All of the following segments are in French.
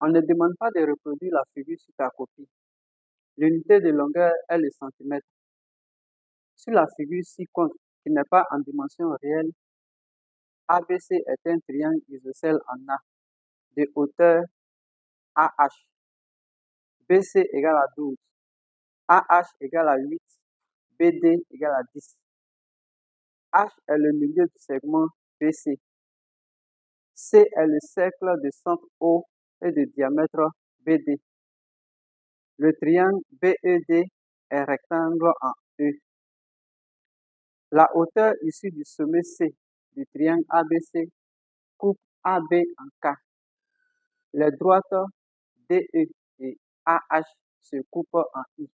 On ne demande pas de reproduire la figure sur ta copie. L'unité de longueur est le centimètre. Sur la figure ci-contre, qui n'est pas en dimension réelle, ABC est un triangle isocèle en A de hauteur AH. BC égale à 12, AH égale à 8, BD égale à 10. H est le milieu du segment BC. C est le cercle de centre O et de diamètre BD. Le triangle BED est rectangle en E. La hauteur issue du sommet C du triangle ABC coupe AB en K. Les droites DE et AH se coupent en I.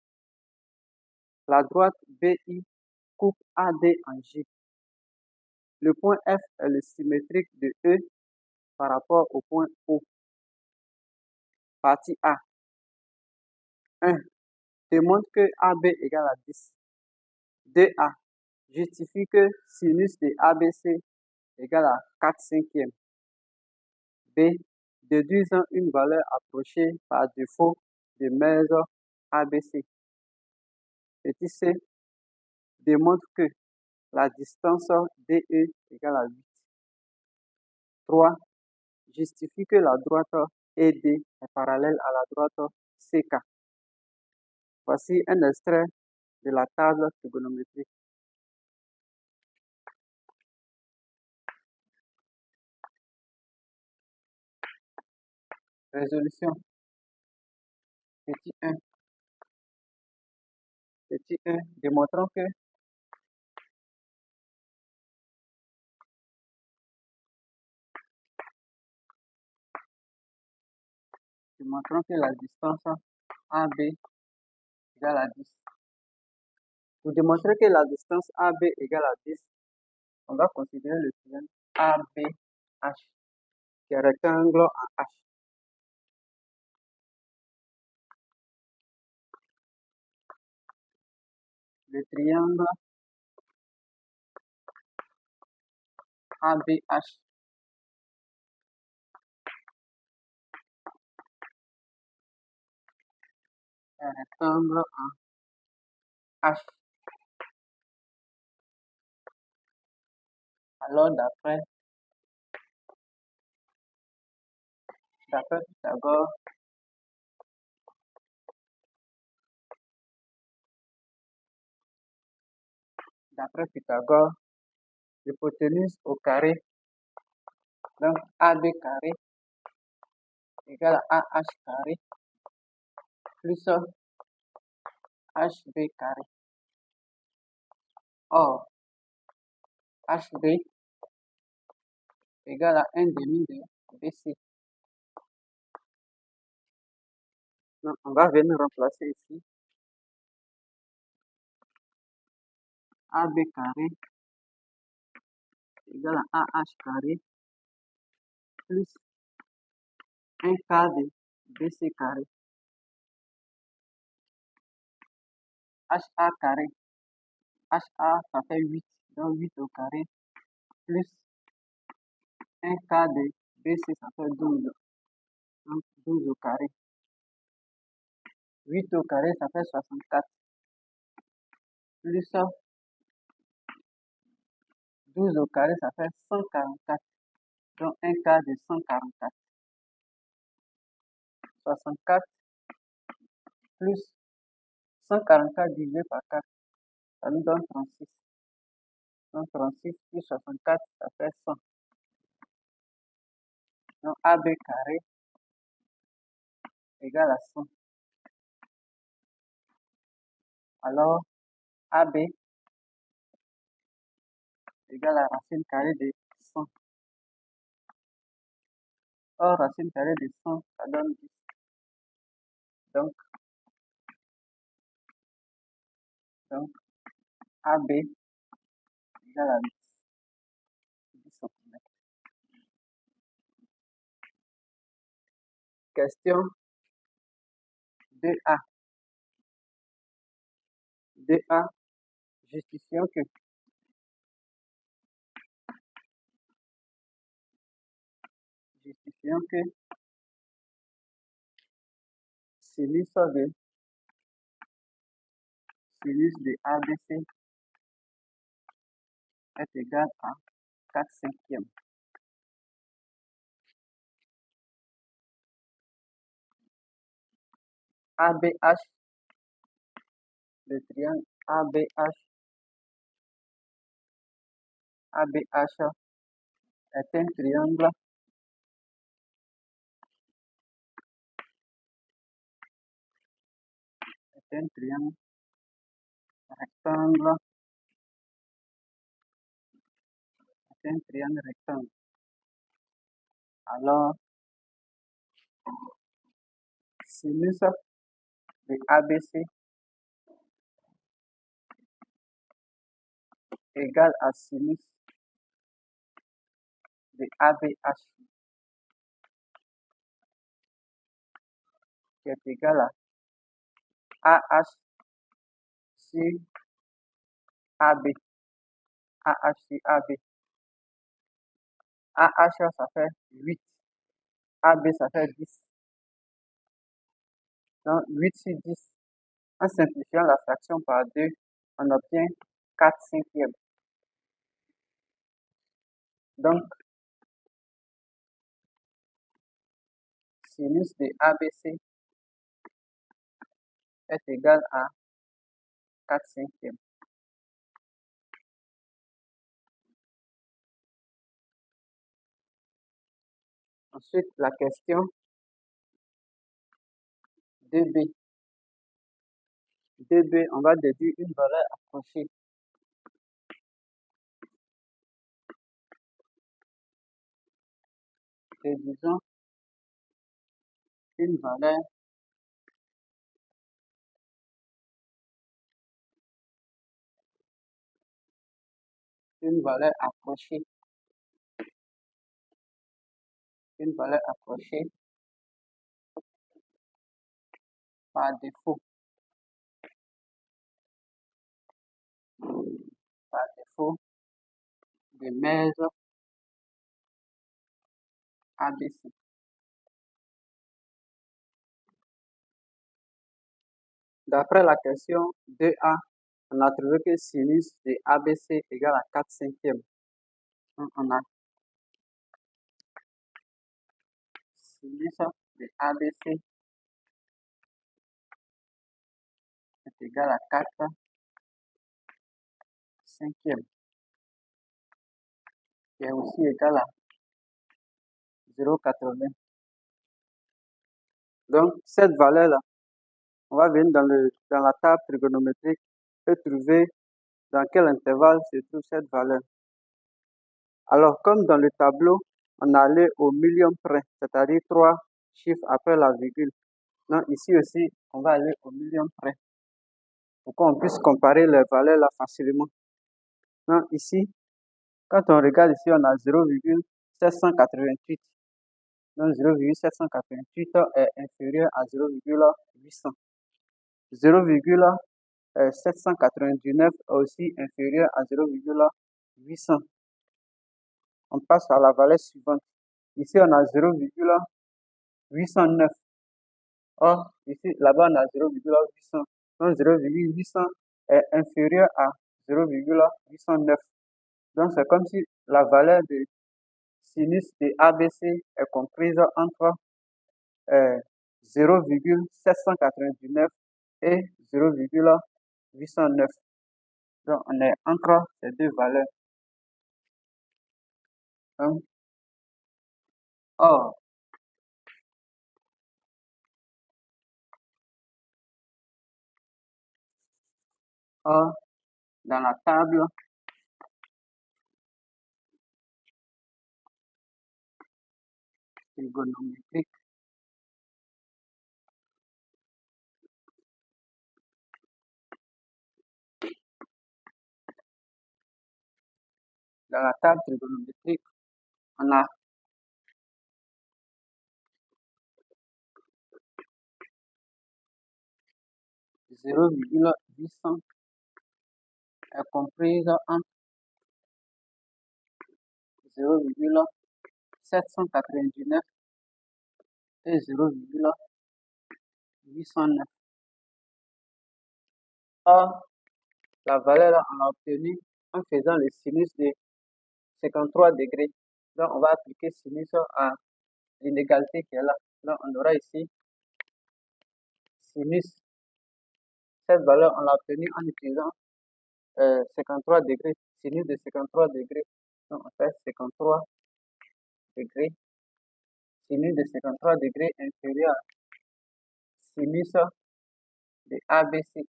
La droite BI coupe AD en J. Le point F est le symétrique de E par rapport au point O. Partie A. 1. Démontre que AB égale à 10. 2A. Justifie que sinus de ABC égale à 4 cinquièmes. B. Déduisant une valeur approchée par défaut de mesure ABC. Petit c. Démontre que la distance DE égale à 8. 3. Justifie que la droite ED est parallèle à la droite CK. Voici un extrait de la table trigonométrique. Résolution. Petit 1. Petit 1. Démontrons que la distance AB égale à 10. Pour démontrer que la distance AB égale à 10, on va considérer le triangle ABH, qui est rectangle en H. Le triangle ABH est rectangle en H. Alors, d'après Pythagore, l'hypoténuse au carré, donc AB carré égale à AH carré plus HB carré. Or, HB égale à 1 demi de BC. Donc, on va venir remplacer ici AB carré égale à AH carré plus 1 quart de BC carré. HA carré. HA, ça fait 8. Donc 8 au carré plus 1 quart de BC, ça fait 12. Donc 12 au carré. 8 au carré, ça fait 64. Plus 12 au carré, ça fait 144. Donc 1 quart de 144. 64 plus 144 divisé par 4, ça nous donne 36. Donc 36 plus 64, ça fait 100. Donc AB carré égale à 100. Alors AB égale à racine carrée de 100. Or, racine carrée de 100, ça donne 10. Donc AB égale à 10 cm. Question 2A. 2A, justifions que sinus de ABC est égal à 4 cinquièmes. ABH, le triangle ABH est un triangle rectangle, Alors, sinus de ABC égale à sinus de ABH qui est égal à AH sur AB. AH sur AB. AH, ça fait 8. AB, ça fait 10. Donc, 8 sur 10. En simplifiant la fraction par 2, on obtient 4 cinquièmes. Donc, sinus de ABC est égal à 4 cinquièmes. Ensuite, la question 2B. 2B, on va déduire une valeur approchée. Déduisons une valeur approchée. Une valeur approchée par défaut. De mesure ABC. D'après la question 2A, on a trouvé que sinus de ABC égale à 4 cinquièmes. Donc, on a sinus de ABC est égal à 4 cinquièmes, qui est aussi égal à 0,80. Donc, cette valeur-là, on va venir dans la table trigonométrique et trouver dans quel intervalle se trouve cette valeur. Alors, comme dans le tableau, on allait au million près, c'est-à-dire 3 chiffres après la virgule. Donc, ici aussi, on va aller au million près pour qu'on puisse comparer les valeurs là facilement. Donc, ici, quand on regarde ici, on a 0,788. Donc, 0,788 est inférieur à 0,800. 0,799 est aussi inférieur à 0,800. On passe à la valeur suivante. Ici, on a 0,809. Or, ici, là-bas, on a 0,800. Donc, 0,800 est inférieur à 0,809. Donc, c'est comme si la valeur de sinus de ABC est comprise entre 0,799 et 0,809. Donc, on est entre ces deux valeurs. Donc, or, dans la table trigonométrique, on a 0,800 est comprise entre 0,799 et 0,809. 809. Or, la valeur là, on l'a obtenue en faisant le sinus de 53 degrés. Donc, on va appliquer sinus à l'inégalité qui est là. Donc, on aura ici sinus. Cette valeur, on l'a obtenue en utilisant 53 degrés, sinus de 53 degrés. Donc, on fait 53 degrés. Sinus de 53 degrés inférieur à sinus de ABC,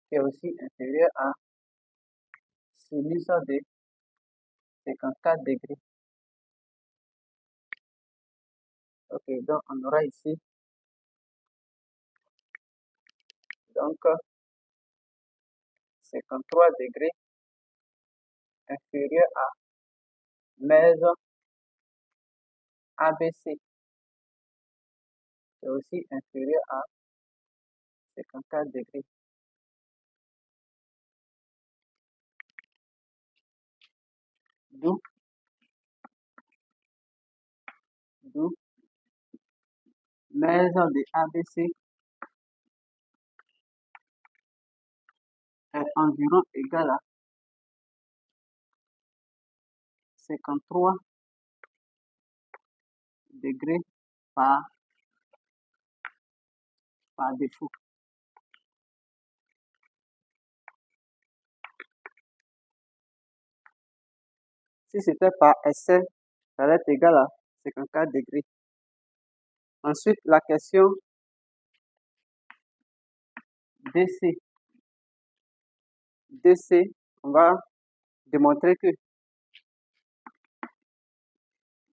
qui est aussi inférieur à sinus de 54 degrés. Ok, donc on aura ici, donc 53 degrés inférieur à mèse ABC, qui est aussi inférieur à 54 degrés. D'où mèse de ABC est environ égal à 53 degrés par défaut. Si c'était par essai, ça va être égal à 54 degrés. Ensuite, la question DC. DC, on va démontrer que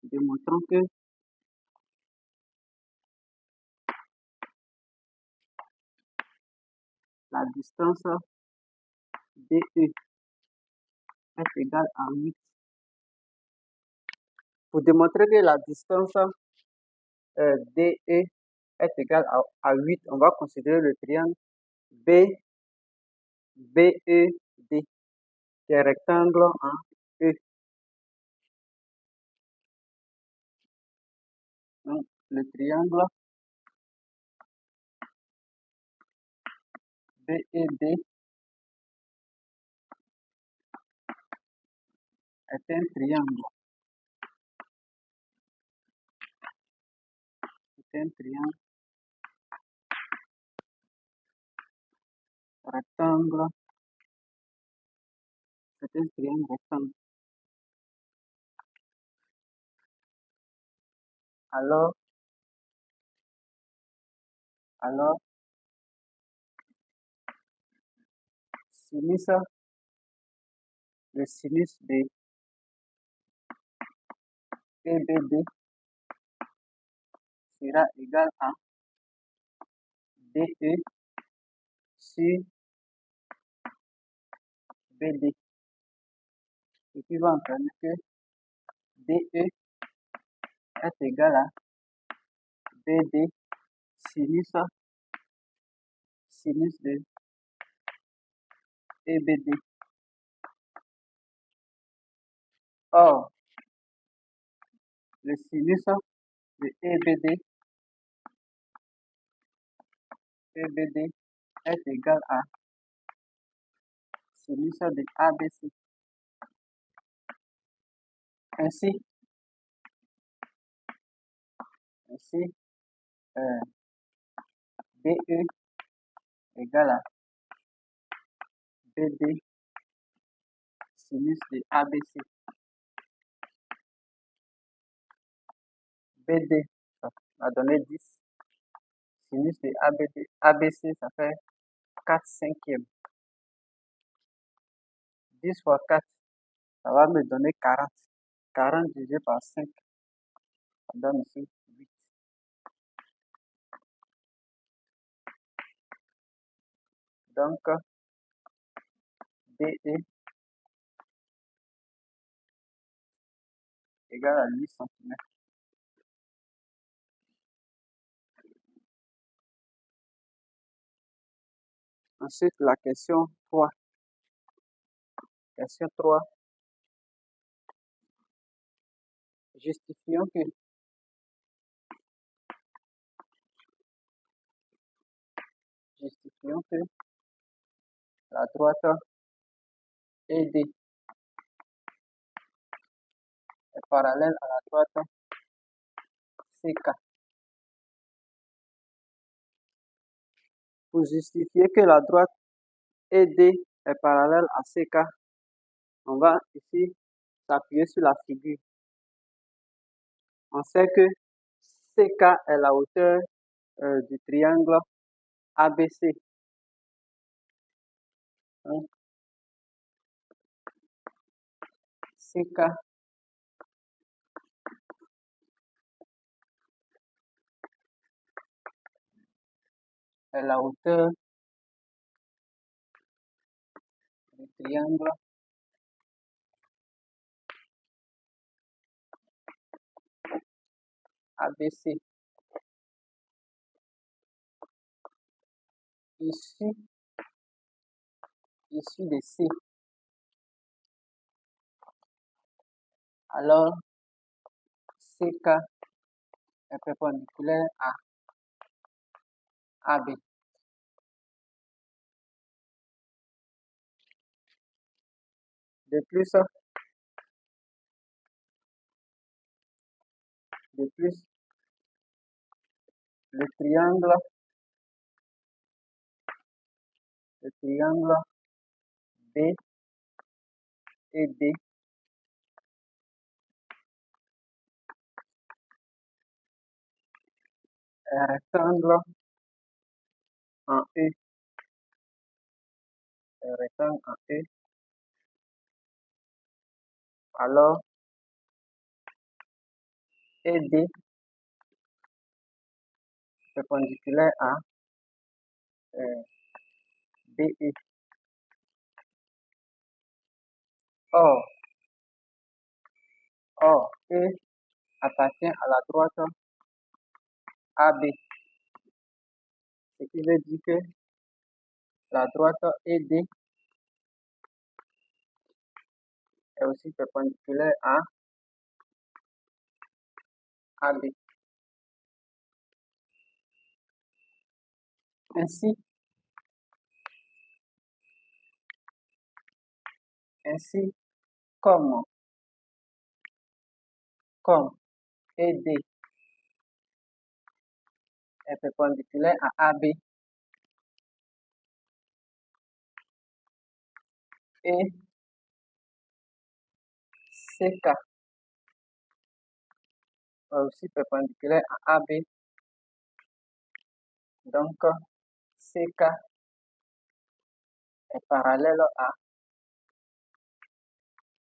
démontrons que la distance DE est égale à 8. Pour démontrer que la distance DE est égale à 8, on va considérer le triangle BED, qui est rectangle en E. Donc, le triangle BED est un triangle. C'est un triangle rectangle. C'est un triangle rectangle. Alors, sinus, le sinus de EBD sera égal à DE sur BD. Ce qui va entraîner que DE est égal à BD sinus de EBD. Or, le sinus de EBD est égal à sinus de ABC. Ainsi, DE égale à BD sinus de ABC. BD, ça va donner 10. Sinus de ABC, ça fait 4 cinquièmes. 10 fois 4, ça va me donner 40. 40 divisé par 5, ça donne ici 8. Donc, DE égale à 8 cm. Ensuite, la question 3. Question 3. Justifions que vérifions que la droite ED est parallèle à la droite CK. Pour justifier que la droite ED est parallèle à CK, on va ici s'appuyer sur la figure. On sait que CK est la hauteur du triangle ABC. Donc, CK est la hauteur du triangle ABC. Issu de C. Alors, CK est perpendiculaire à AB. De plus, le triangle B et D est rectangle en E. Alors, ED perpendiculaire à BE. Or, E appartient à la droite AB, ce qui veut dire que la droite ED est aussi perpendiculaire à AB. Ainsi comme ED est perpendiculaire à AB et CK est aussi perpendiculaire à AB, donc CK est parallèle à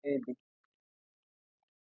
ED.